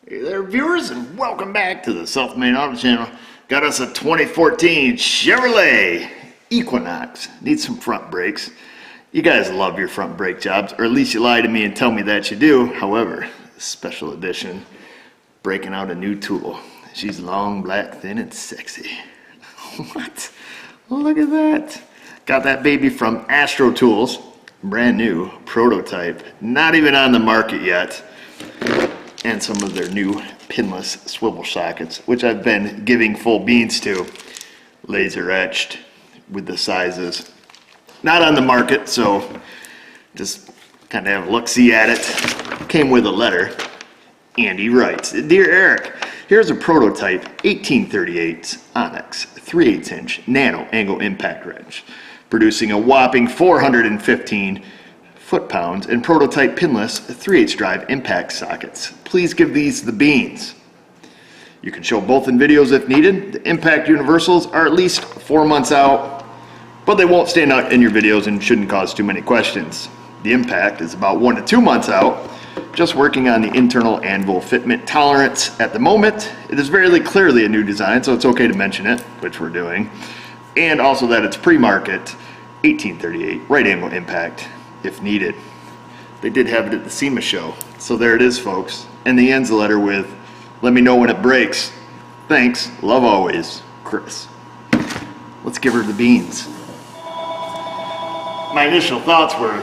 Hey there, viewers, and welcome back to the Self-Made Auto Channel. Got us a 2014 Chevrolet Equinox. Needs some front brakes. You guys love your front brake jobs, or at least you lie to me and tell me that you do. However, special edition, breaking out a new tool. She's long, black, thin, and sexy. What? Look at that. Got that baby from Astro tools. Brand new, prototype, not even on the market yet. And some of their new pinless swivel sockets, which I've been giving full beans to. Laser etched with the sizes. Not on the market, so just kind of have a look-see at it. Came with a letter. Andy writes, "Dear Eric, here's a prototype 1838 Onyx 3/8 inch nano angle impact wrench, producing a whopping 415 foot-pounds and prototype pinless 3/8 drive impact sockets. Please give these the beans." You can show both in videos if needed. The impact universals are at least 4 months out, but they won't stand out in your videos and shouldn't cause too many questions. The impact is about 1 to 2 months out. Just working on the internal anvil fitment tolerance at the moment. It is very clearly a new design, so it's okay to mention it, which we're doing. And also that it's pre-market 1838 right angle impact if needed. They did have it at the SEMA show, so there it is, folks. And the ends the letter with, "Let me know when it breaks. Thanks, love always, Chris." Let's give her the beans. My initial thoughts were,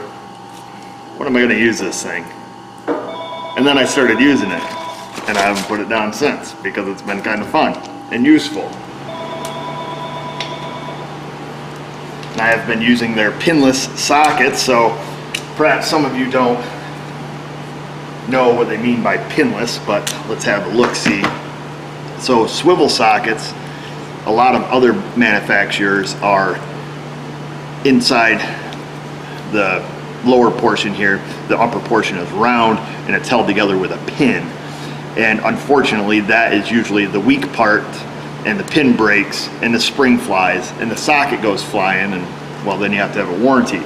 what am I going to use this thing? And then I started using it, and I haven't put it down since because it's been kind of fun and useful. And I have been using their pinless sockets, so perhaps some of you don't know what they mean by pinless, but let's have a look-see. So swivel sockets, a lot of other manufacturers are inside the lower portion here. The upper portion is round and it's held together with a pin. And unfortunately, that is usually the weak part, and the pin breaks and the spring flies and the socket goes flying, and well, then you have to have a warranty.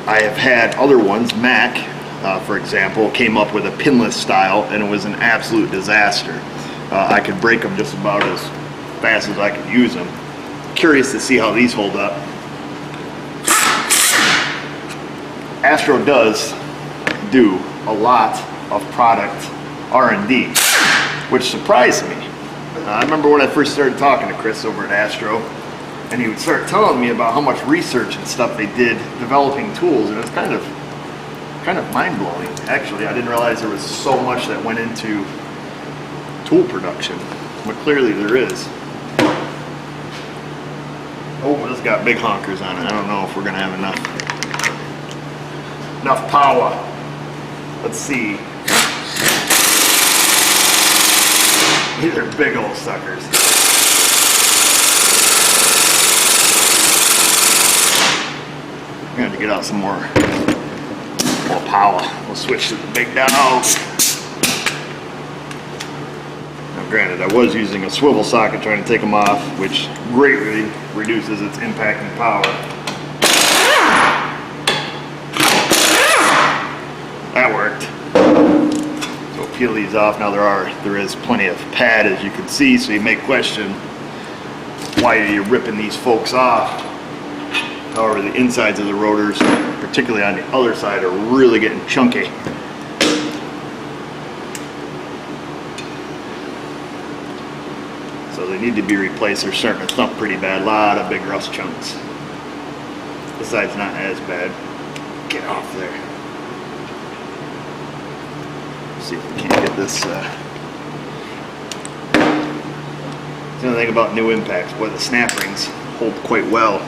I have had other ones, Mac, for example, came up with a pinless style and it was an absolute disaster. I could break them just about as fast as I could use them. Curious to see how these hold up. Astro does do a lot of product R&D, which surprised me. I remember when I first started talking to Chris over at Astro, and he would start telling me about how much research and stuff they did developing tools, and it was kind of mind-blowing. Actually, I didn't realize there was so much that went into tool production, but clearly there is. Oh, this got big honkers on it. I don't know if we're gonna have enough power. Let's see. These are big old suckers. I'm going to get out some more power. We'll switch to the big dog. Now granted, I was using a swivel socket trying to take them off, which greatly reduces its impact and power. That worked. So peel these off. Now there is plenty of pad, as you can see, so you may question, why are you ripping these folks off? However, the insides of the rotors, particularly on the other side, are really getting chunky. So they need to be replaced. They're starting to thump pretty bad. A lot of big rust chunks. This side's not as bad. Get off there. See if we can't get this. The only thing about new impacts, boy, the snap rings hold quite well.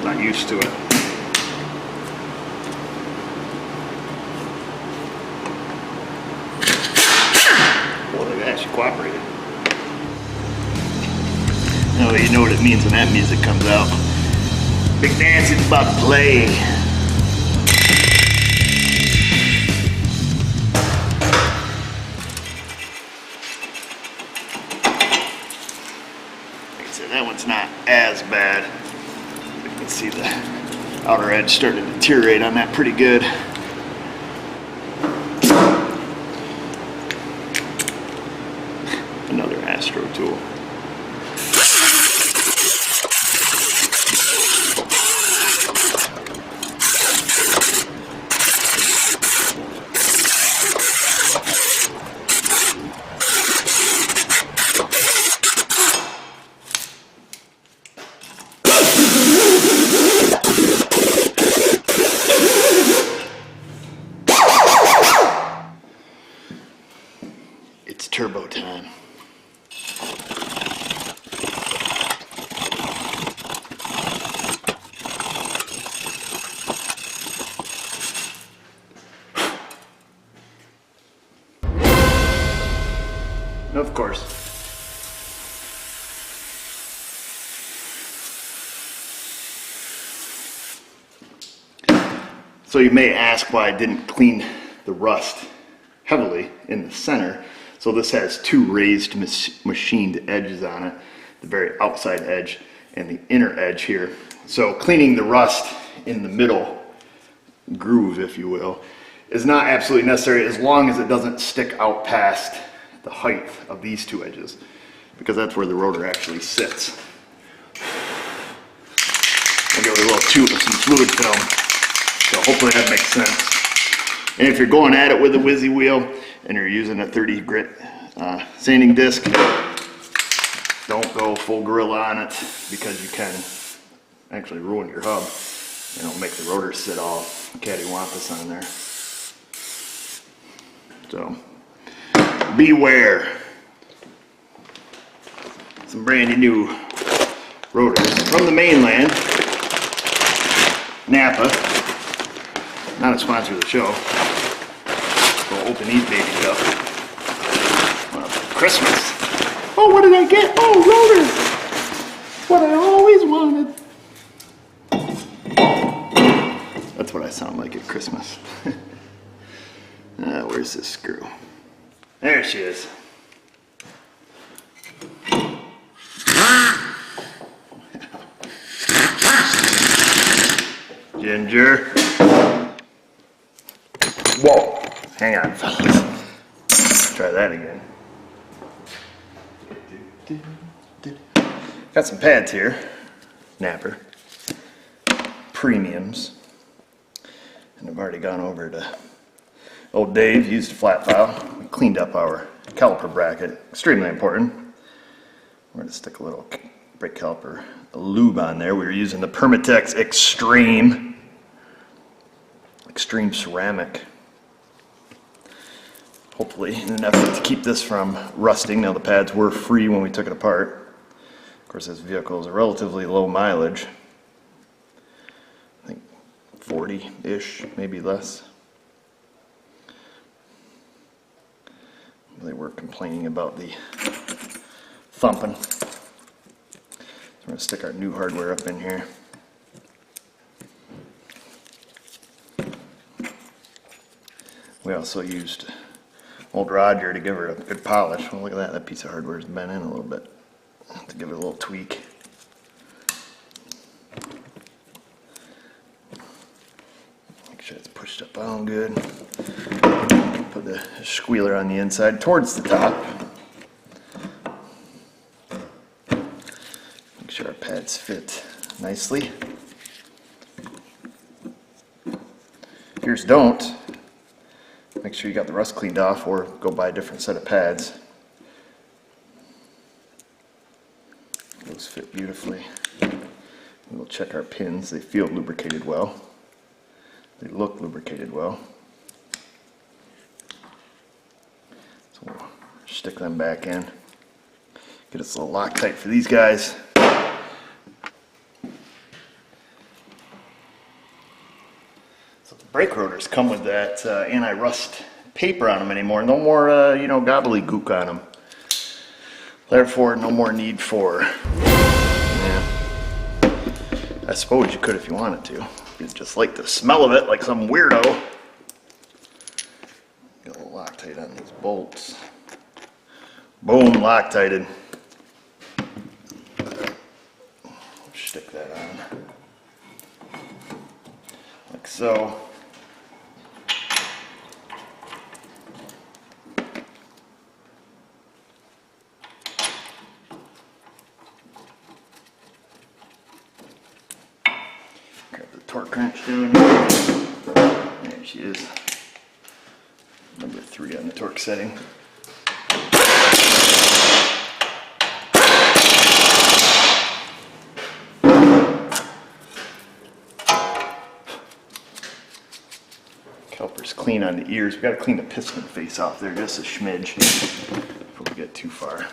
Not used to it. Boy, they actually cooperated. Now you know what it means when that music comes out. Big dancing's about to play. That one's not as bad. You can see the outer edge starting to deteriorate on that pretty good. Astro tool. It's turbo time. And of course, so you may ask why I didn't clean the rust heavily in the center. So this has two raised machined edges on it, the very outside edge and the inner edge here. So cleaning the rust in the middle groove, if you will, is not absolutely necessary as long as it doesn't stick out past the height of these two edges, because that's where the rotor actually sits. I'll give it a little toot of some fluid film, so hopefully that makes sense. And if you're going at it with a whizzy wheel and you're using a 30 grit sanding disc, don't go full gorilla on it, because you can actually ruin your hub. You know, make the rotor sit all cattywampus on there. So beware. Some brand new rotors from the mainland, Napa. Not a sponsor of the show. We'll open these babies up. Christmas. Oh, what did I get? Oh, rotors. What I always wanted. That's what I sound like at Christmas. Where's this screw? There she is. Ginger. Whoa. Hang on, fellas. Try that again. Got some pads here. Napper. Premiums. And I've already gone over to old Dave, used a flat file. We cleaned up our caliper bracket. Extremely important. We're going to stick a little brake caliper lube on there. We were using the Permatex Extreme ceramic. Hopefully, in an effort to keep this from rusting. Now the pads were free when we took it apart. Of course, this vehicle is a relatively low mileage. I think 40-ish, maybe less. They were complaining about the thumping. So we're going to stick our new hardware up in here. We also used old Roger to give her a good polish. Well, look at that. That piece of hardware has bent in a little bit. To give it a little tweak. Make sure it's pushed up on good. Put the squealer on the inside towards the top. Make sure our pads fit nicely. Yours don't. Make sure you got the rust cleaned off, or go buy a different set of pads. Those fit beautifully. We'll check our pins. They feel lubricated well. They look lubricated well. So we'll stick them back in. Get us a little Loctite for these guys. So the brake rotors come with that anti-rust paper on them anymore. No more, gobbledygook on them. Therefore, no more need for, I suppose you could if you wanted to. You'd just like the smell of it like some weirdo. Get a little Loctite on these bolts. Boom, Loctited. Stick that on. Like so. torque wrench down here. There she is. Number 3 on the torque setting. Caliper's clean on the ears. We got to clean the piston face off there just a smidge before we get too far.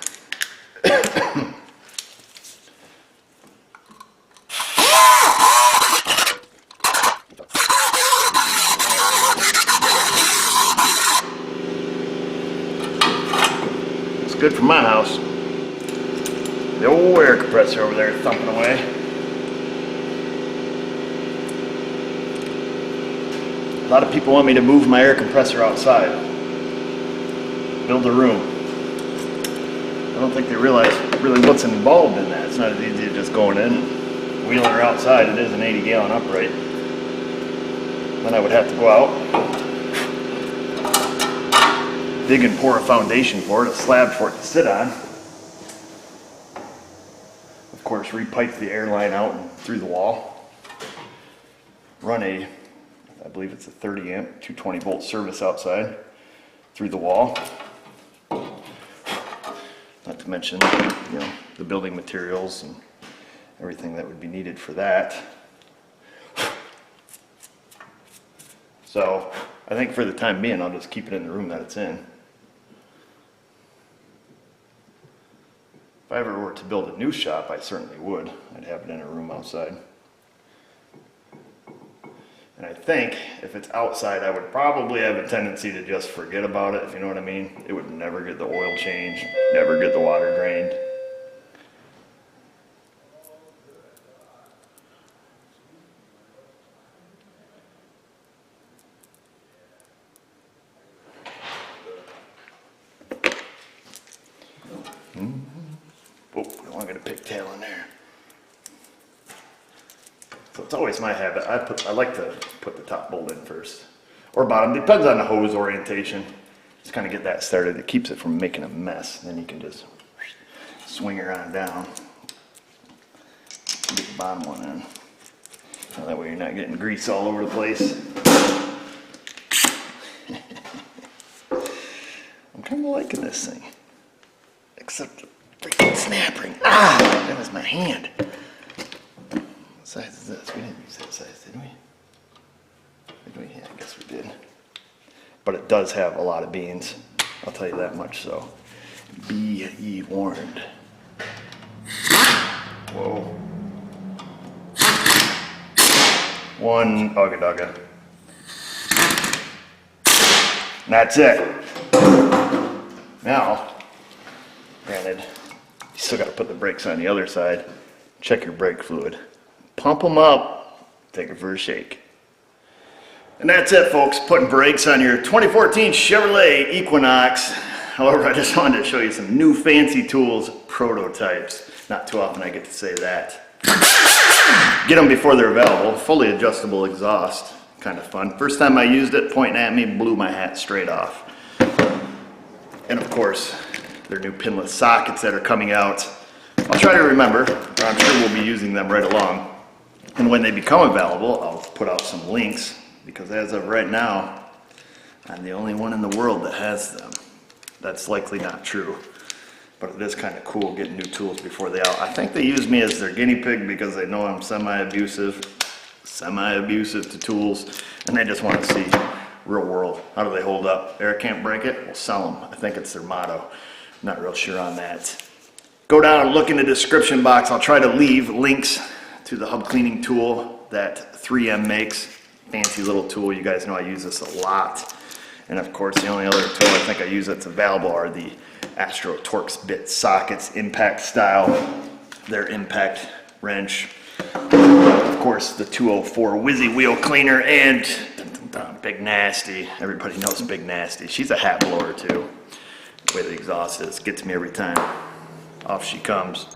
It's good for my house. The old air compressor over there thumping away. A lot of people want me to move my air compressor outside, build a room. I don't think they realize really what's involved in that. It's not as easy as just going in, wheeling her outside. It is an 80-gallon upright. Then I would have to go out, dig and pour a foundation for it, a slab for it to sit on. Of course, repipe the air line out and through the wall. Run a, I believe it's a 30 amp, 220 volt service outside through the wall. Not to mention, you know, the building materials and everything that would be needed for that. So I think for the time being, I'll just keep it in the room that it's in. If I ever were to build a new shop, I certainly would. I'd have it in a room outside. And I think if it's outside, I would probably have a tendency to just forget about it, if you know what I mean. It would never get the oil changed, never get the water drained. Oh, don't want to get a pigtail in there. So it's always my habit. I like to put the top bolt in first, or bottom. Depends on the hose orientation. Just kind of get that started. It keeps it from making a mess. Then you can just swing her on down. Get the bottom one in. Now that way you're not getting grease all over the place. I'm kind of liking this thing, except the freaking snap ring. Ah, that was my hand. What size is this? We didn't use that size, did we? Yeah, I guess we did. But it does have a lot of beans. I'll tell you that much, so be ye warned. Whoa. One ugga dugga. And that's it. Now, granted, you still got to put the brakes on the other side. Check your brake fluid. Pump them up. Take it for a shake. And that's it, folks. Putting brakes on your 2014 Chevrolet Equinox. However, I just wanted to show you some new fancy tools, prototypes. Not too often I get to say that. Get them before they're available. Fully adjustable exhaust. Kind of fun. First time I used it, pointing at me, blew my hat straight off. And of course, their new pinless sockets that are coming out. I'll try to remember, or I'm sure we'll be using them right along. And when they become available, I'll put out some links, because as of right now, I'm the only one in the world that has them. That's likely not true, but it is kind of cool getting new tools before they out. I think they use me as their guinea pig because they know I'm semi-abusive to tools, and they just want to see real world. How do they hold up? Eric can't break it? We'll sell them. I think it's their motto. Not real sure on that. Go down and look in the description box. I'll try to leave links to the hub cleaning tool that 3M makes. Fancy little tool. You guys know I use this a lot. And of course, the only other tool I think I use that's available are the Astro Torx bit sockets, impact style, their impact wrench. Of course, the 204 Whizzy wheel cleaner, and Big Nasty. Everybody knows Big Nasty. She's a hat blower too. The way the exhaust is gets me every time. Off she comes.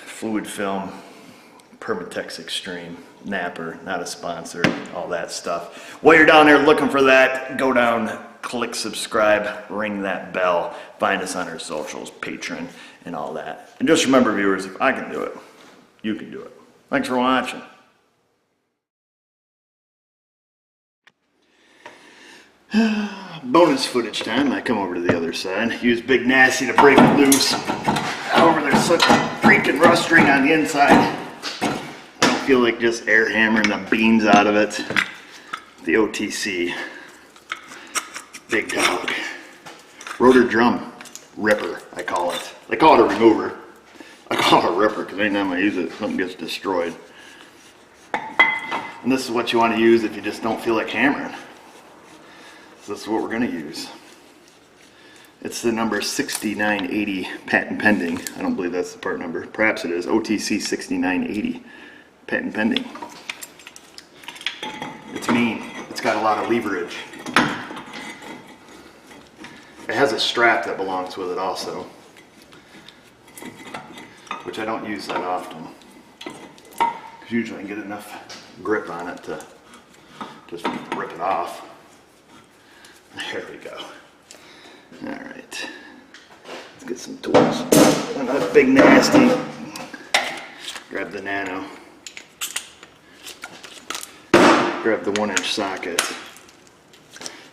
Fluid film, Permatex Extreme, Napper, not a sponsor, all that stuff. While you're down there looking for that, go down, click subscribe, ring that bell, find us on our socials, Patreon, and all that. And just remember, viewers, if I can do it, you can do it. Thanks for watching. Bonus footage time. I come over to the other side. Use Big Nasty to break it loose. However, there's such a freaking rust ring on the inside. I don't feel like just air hammering the beans out of it. The OTC. Big dog. Rotor drum ripper, I call it. They call it a remover. I call it a ripper because anytime I use it, something gets destroyed. And this is what you want to use if you just don't feel like hammering. So this is what we're going to use. It's the number 6980 patent pending. I don't believe that's the part number. Perhaps it is. OTC 6980 patent pending. It's mean. It's got a lot of leverage. It has a strap that belongs with it also, which I don't use that often. Because usually I can get enough grip on it to just rip it off. There we go. Alright. Let's get some tools. Another Big Nasty. Grab the nano. Grab the 1-inch socket.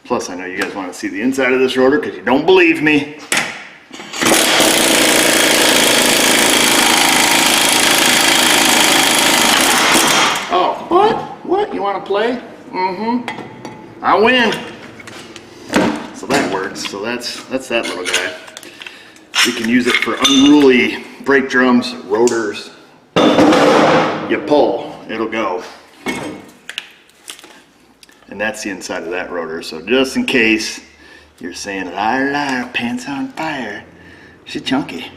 Plus, I know you guys want to see the inside of this rotor because you don't believe me. Oh, what? What? You want to play? Mm-hmm. I win. So that works. So that's that little guy. You can use it for unruly brake drums, rotors. You pull, it'll go. And that's the inside of that rotor. So just in case you're saying, liar, liar, pants on fire, she's chunky.